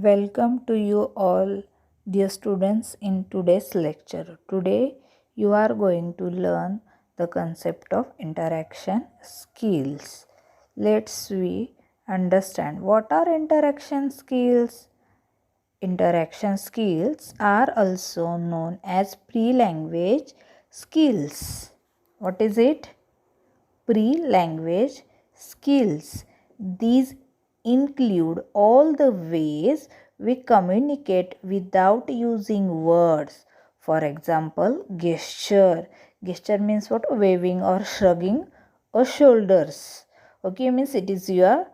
Welcome to you all, dear students, in today's lecture. Today, you are going to learn the concept of interaction skills. Let's we understand what are interaction skills. Interaction skills are also known as pre-language skills. What is it? Pre-language skills. These include all the ways we communicate without using words. For example, gesture. Gesture means what? Waving or shrugging or shoulders. Okay, means it is your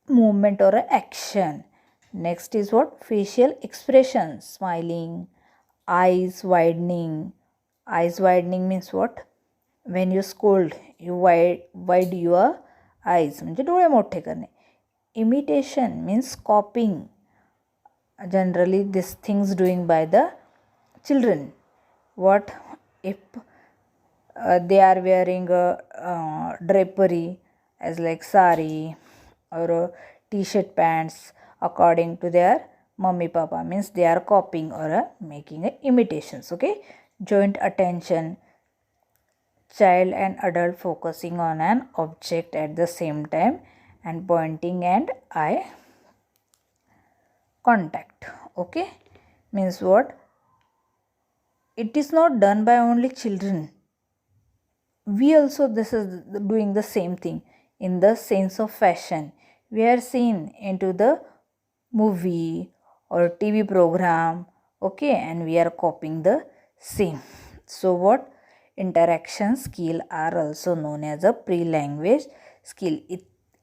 movement or a action. Next is what? Facial expression. Smiling, eyes widening. Eyes widening means what? When you scold, you wide your eyes, म्हणजे डोळे मोठे करणे. Imitation means copying. Generally these things doing by the children. What if they are wearing a drapery as like sari or t-shirt pants according to their mummy papa, means they are copying or making imitations. Okay, joint attention, child and adult focusing on an object at the same time and pointing and eye contact. Okay, means what? It is not done by only children. We also this is doing the same thing in the sense of fashion. We are seen into the movie or TV program, okay, and we are copying the same. So what? Interaction skill are also known as a pre-language skill.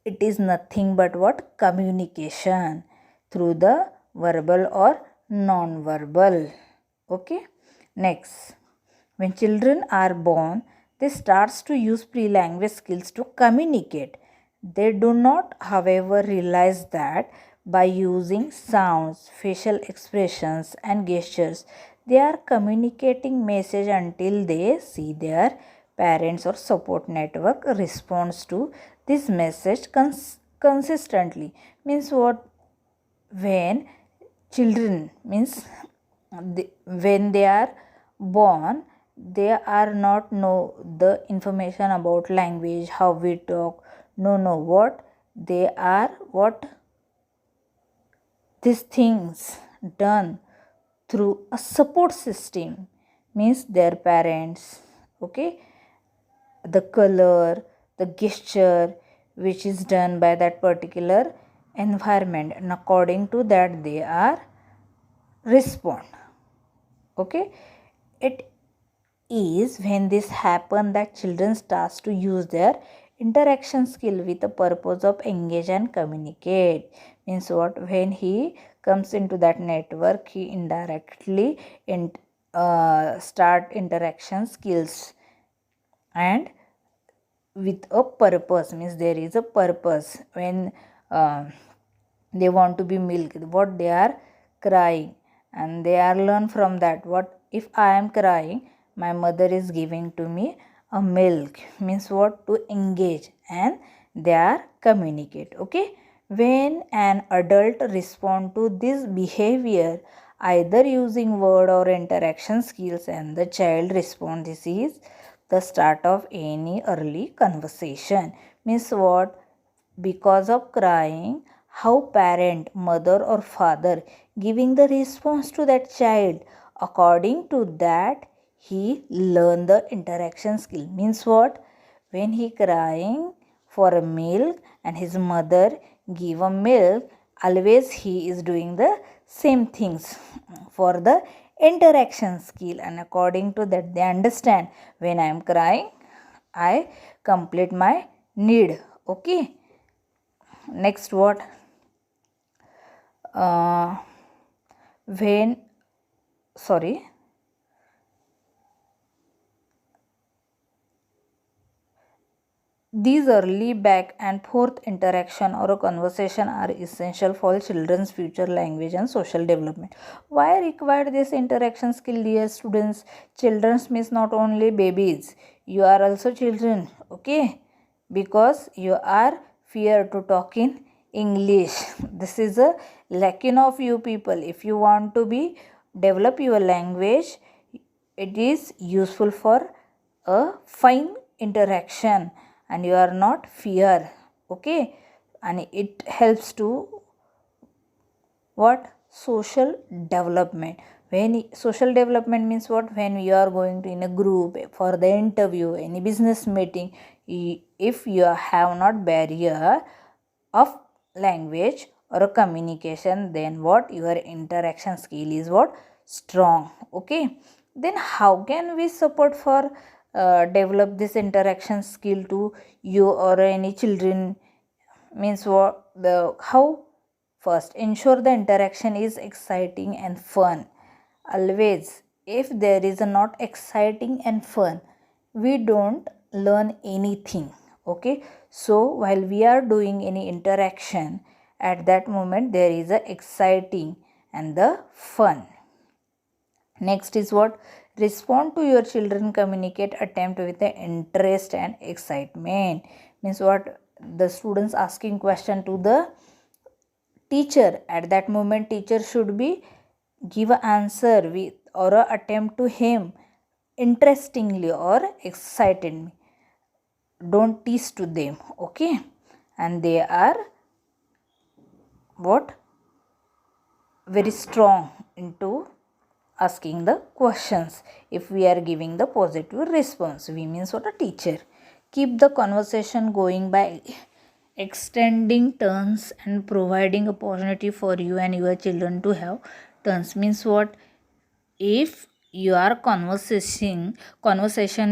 It is nothing but what? Communication through the verbal or non-verbal. Okay. Next, when children are born, they starts to use pre-language skills to communicate. They do not, however, realize that by using sounds, facial expressions and gestures, they are communicating message until they see their parents or support network responds to this message consistently. Means what? When children means when they are born, they are not know the information about language, how we talk. No, what they are, what these things done through a support system, means their parents. Okay, the color, the gesture which is done by that particular environment, and according to that they are respond. Okay, it is when this happen that children starts to use their interaction skill with the purpose of engage and communicate. Means what? When he comes into that network, he indirectly start interaction skills and with a purpose, means there is a purpose. When they want to be milked, what? They are crying and they are learn from that. What? If I am crying, my mother is giving to me a milk, means what? To engage and they are communicate. Okay, when an adult respond to this behavior either using word or interaction skills and the child respond, this is the start of any early conversation. Means what? Because of crying, how parent, mother or father giving the response to that child, according to that he learn the interaction skill. Means what? When he crying for a milk and his mother give a milk, always he is doing the same things for the interaction skill, and according to that they understand, when I am crying I complete my need. Okay, next what? When sorry These early back and forth interaction or a conversation are essential for children's future language and social development. Why require this interaction skill, dear students? Children means not only babies, you are also children. Okay, because you are fear to talk in English. This is a lacking of you people. If you want to be develop your language, it is useful for a fine interaction and you are not fear. Okay, and it helps to what? Social development. When social development means what? When you are going to in a group for the interview, any business meeting, if you have not barrier of language or a communication, then what? Your interaction skill is what? Strong. Okay, then how can we support for develop this interaction skill to you or any children? Means what? The how? First, ensure the interaction is exciting and fun. Always, if there is not exciting and fun, we don't learn anything. Okay, so while we are doing any interaction, at that moment there is a exciting and the fun. Next is what? Respond to your children communicate attempt with the interest and excitement. Means what? The students asking question to the teacher. At that moment teacher should be give an answer with or a attempt to him interestingly or excitedly. Don't tease to them. Okay, and they are what? Very strong into asking the questions. If we are giving the positive response, we means what? A teacher. Keep the conversation going by extending turns and providing opportunity for you and your children to have turns. Means what? If you are conversation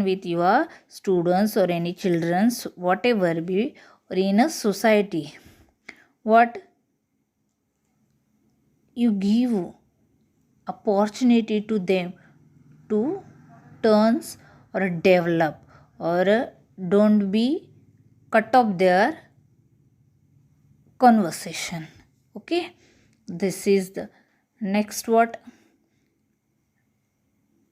with your students or any children's whatever be or in a society, what? You give opportunity to them to turns or develop or don't be cut off their conversation. Okay, this is the next what?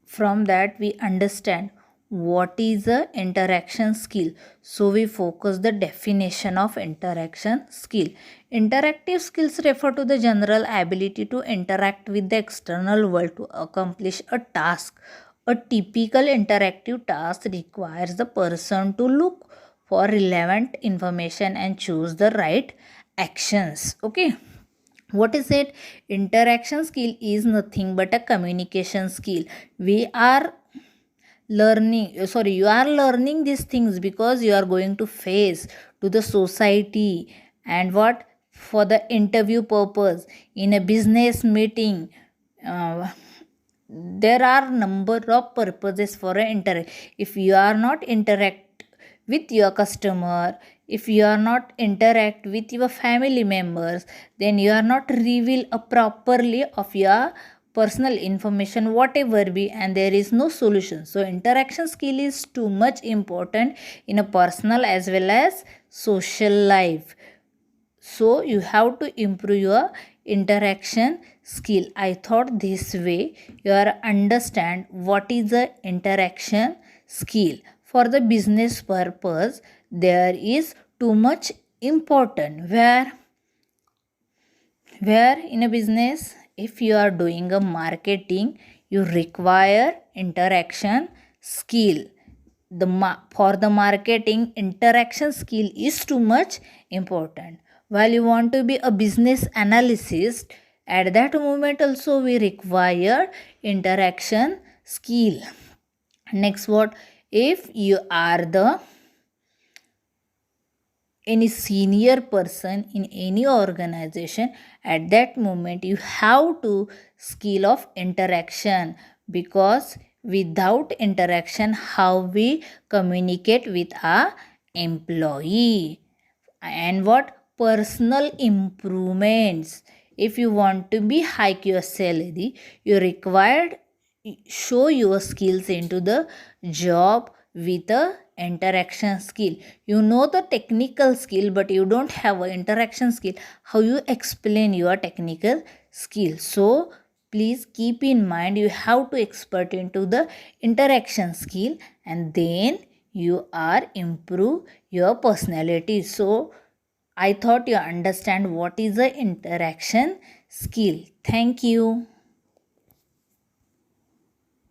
From that we understand what is a interaction skill. So we focus the definition of interaction skill. Interactive skills refer to the general ability to interact with the external world to accomplish a task. A typical interactive task requires the person to look for relevant information and choose the right actions. Okay, what is it? Interaction skill is nothing but a communication skill. We are you are learning these things because you are going to face to the society and what? For the interview purpose in a business meeting. There are number of purposes for a interact. If you are not interact with your customer, if you are not interact with your family members, then you are not reveal a properly of your personal information whatever be, and there is no solution. So interaction skill is too much important in a personal as well as social life. So you have to improve your interaction skill. I thought this way you are understand what is the interaction skill. For the business purpose, there is too much important. Where in a business, if you are doing a marketing, you require interaction skill. For the marketing, interaction skill is too much important. While you want to be a business analyst, at that moment also we require interaction skill. Next what? If you are the any senior person in any organization, at that moment you have to skill of interaction, because without interaction how we communicate with our employee. And what? Personal improvements. If you want to be hike your salary, you required show your skills into the job with a interaction skill. You know the technical skill but you don't have a interaction skill. How you explain your technical skill? So please keep in mind you have to expert into the interaction skill, and then you are improve your personality. So I thought you understand what is a interaction skill. Thank you.